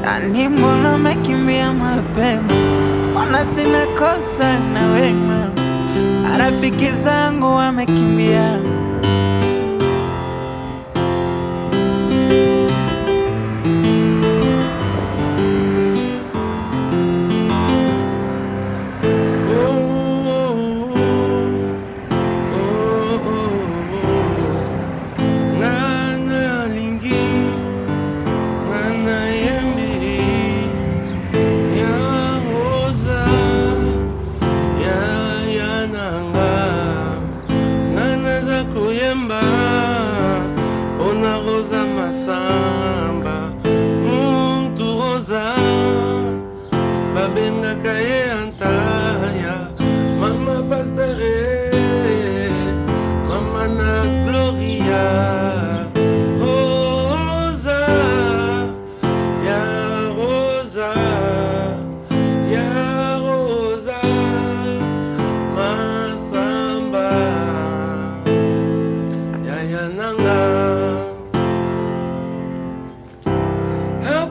Ani mbona umekimbia mapema? Mbona sina kosa na wema? Marafiki zangu wamekimbia. Samba muntu rosa babenga kaye antaya mama pastere mama na gloria rosa ya rosa ya rosa masamba ya nanga.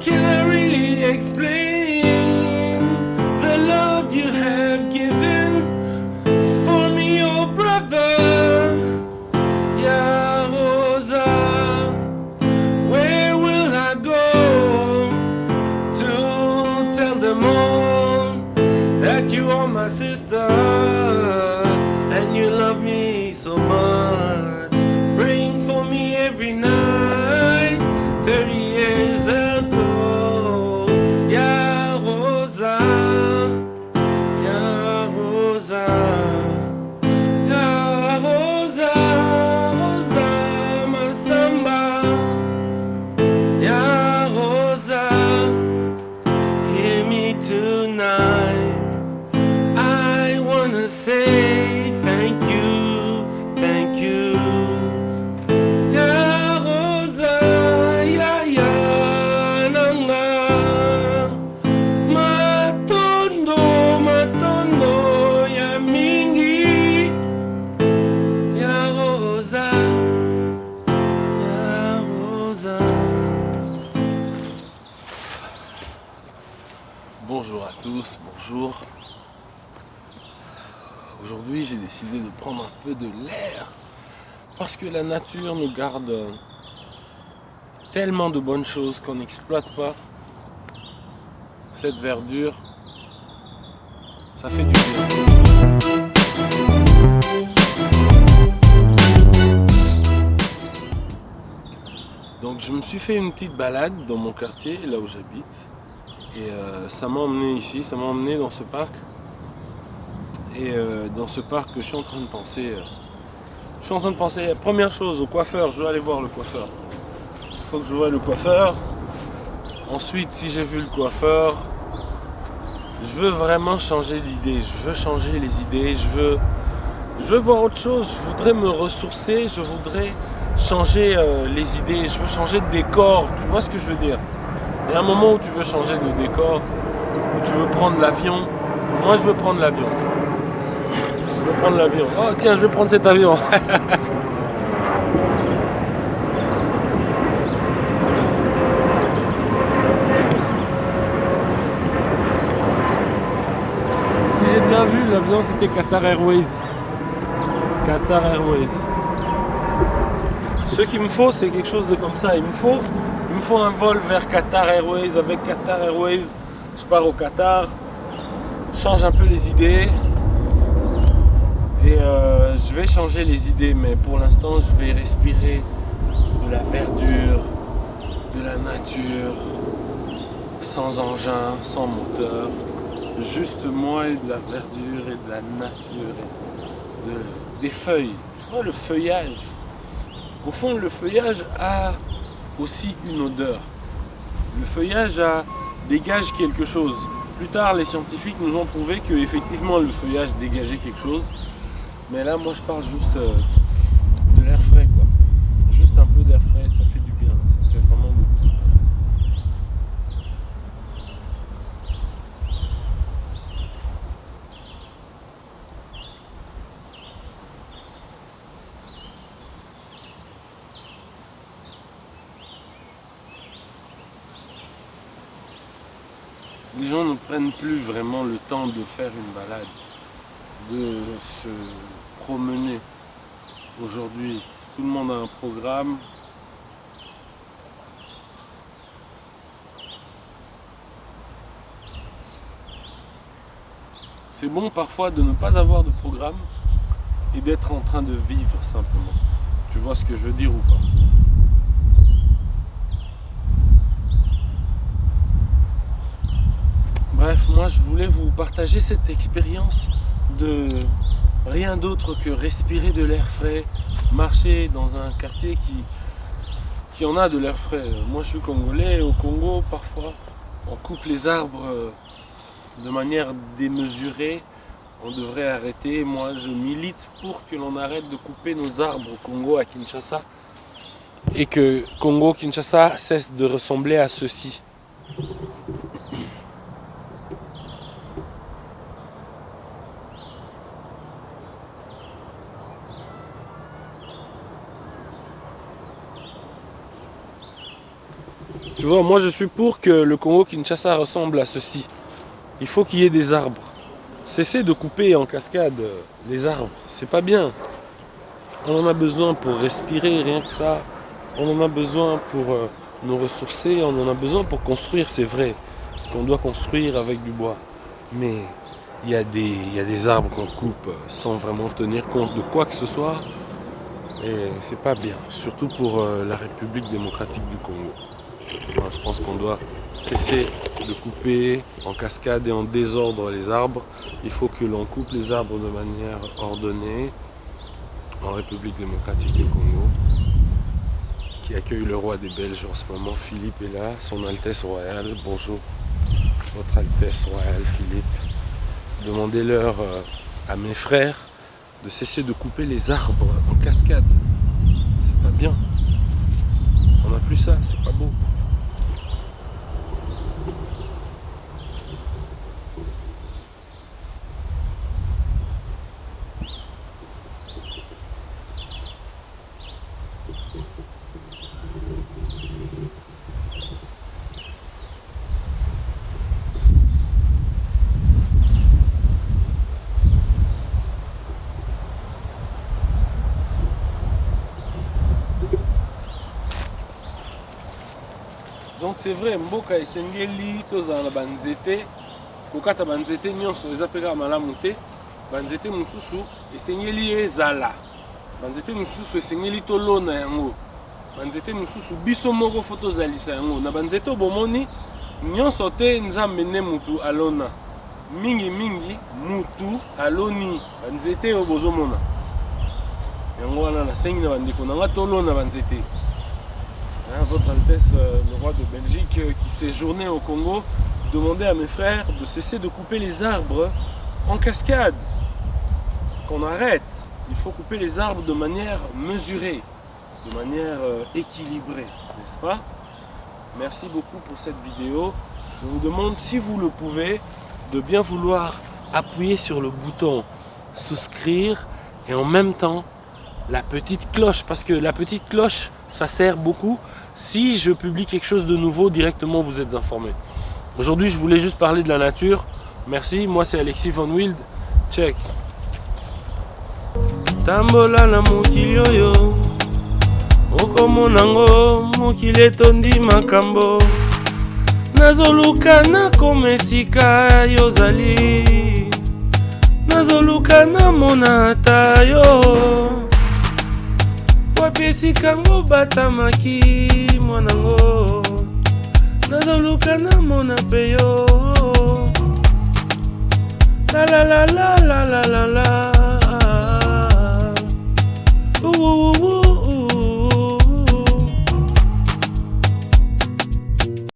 Can I really explain the love you have given for me, your brother? Yeah, Rosa, where will I go to tell them all that you are my sister and you love me so much? Praying for me every night, 30 years ago. Say thank you, thank you. Ya Rosa, ya nanga. Matondo, ya mingi. Ya Rosa, ya Rosa. Bonjour à tous, bonjour. Aujourd'hui, j'ai décidé de prendre un peu de l'air parce que la nature nous garde tellement de bonnes choses qu'on n'exploite pas. Cette verdure, ça fait du bien. Donc je me suis fait une petite balade dans mon quartier, là où j'habite. Et ça m'a emmené ici, ça m'a emmené dans ce parc. Et dans ce parc, je suis en train de penser. Première chose, au coiffeur. Je veux aller voir le coiffeur. Il faut que je voie le coiffeur. Ensuite, si j'ai vu le coiffeur, je veux vraiment changer d'idée. Je veux changer les idées. Je veux voir autre chose. Je voudrais me ressourcer. Je voudrais changer les idées. Je veux changer de décor. Tu vois ce que je veux dire? Il y a un moment où tu veux changer de décor, où tu veux prendre l'avion. Moi, je veux prendre l'avion. Prendre l'avion. Oh tiens, je vais prendre cet avion. Si j'ai bien vu, l'avion c'était Qatar Airways. Qatar Airways. Ce qu'il me faut, c'est quelque chose de comme ça. Il me faut un vol vers Qatar Airways. Avec Qatar Airways, je pars au Qatar, change un peu les idées. Et je vais changer les idées, mais pour l'instant, je vais respirer de la verdure, de la nature, sans engin, sans moteur. Juste moi et de la verdure et de la nature, et des feuilles. Tu vois, le feuillage. Au fond, le feuillage a aussi une odeur. Le feuillage dégage quelque chose. Plus tard, les scientifiques nous ont prouvé que effectivement le feuillage dégageait quelque chose. Mais là, moi, je parle juste de l'air frais, quoi. Juste un peu d'air frais, ça fait du bien. Ça fait vraiment beaucoup. les gens ne prennent plus vraiment le temps de faire une balade, de se promener. Aujourd'hui, tout le monde a un programme. C'est bon parfois de ne pas avoir de programme et d'être en train de vivre simplement. Tu vois ce que je veux dire ou pas? Bref, moi je voulais vous partager cette expérience de rien d'autre que respirer de l'air frais, marcher dans un quartier qui en a de l'air frais. Moi je suis congolais, au Congo parfois on coupe les arbres de manière démesurée. On devrait arrêter. Moi je milite pour que l'on arrête de couper nos arbres au Congo, à Kinshasa, et que Congo-Kinshasa cesse de ressembler à ceci. Tu vois, moi je suis pour que le Congo-Kinshasa ressemble à ceci. Il faut qu'il y ait des arbres. Cessez de couper en cascade les arbres, c'est pas bien. On en a besoin pour respirer, rien que ça. On en a besoin pour nous ressourcer, on en a besoin pour construire, c'est vrai. Qu'on doit construire avec du bois. Mais il y a des arbres qu'on coupe sans vraiment tenir compte de quoi que ce soit. Et c'est pas bien, surtout pour la République démocratique du Congo. Moi, je pense qu'on doit cesser de couper en cascade et en désordre les arbres. Il faut que l'on coupe les arbres de manière ordonnée en République démocratique du Congo, qui accueille le roi des Belges en ce moment. Philippe est là, son Altesse royale. Bonjour, votre Altesse royale Philippe. Demandez-leur à mes frères de cesser de couper les arbres en cascade. C'est pas bien. On n'a plus ça, c'est pas beau. Donc c'est vrai, mboka esengeli tozala na banzete, kokata banzete nyonso eza peka malamu te, banzete mususu esengeli ezala, banzete mususu esengeli tolona yango, banzete mususu biso moko fo tozalisa yango, na banzete bomoni nyonso te nzambe nde mutu alona, mingi mutu aloni banzete oyo bozomona. Yango wana nasengi na bandeko nanga tolona banzete. Votre Altesse, le roi de Belgique, qui séjournait au Congo, demandait à mes frères de cesser de couper les arbres en cascade. Qu'on arrête. Il faut couper les arbres de manière mesurée, de manière équilibrée, n'est-ce pas? Merci beaucoup pour cette vidéo. Je vous demande, si vous le pouvez, de bien vouloir appuyer sur le bouton souscrire et en même temps la petite cloche, parce que la petite cloche, ça sert beaucoup. Si je publie quelque chose de nouveau, directement vous êtes informés. Aujourd'hui, je voulais juste parler de la nature. Merci, moi c'est Alexis Von Wild. Check. Tambola na mokili oyo okomona ngo mokili etondi makambo nazoluka nakoma esika yozali nazoluka namona ata yo wapi esika ngo batamaki mwanango nazoluka namona pe yo la la la la la la la la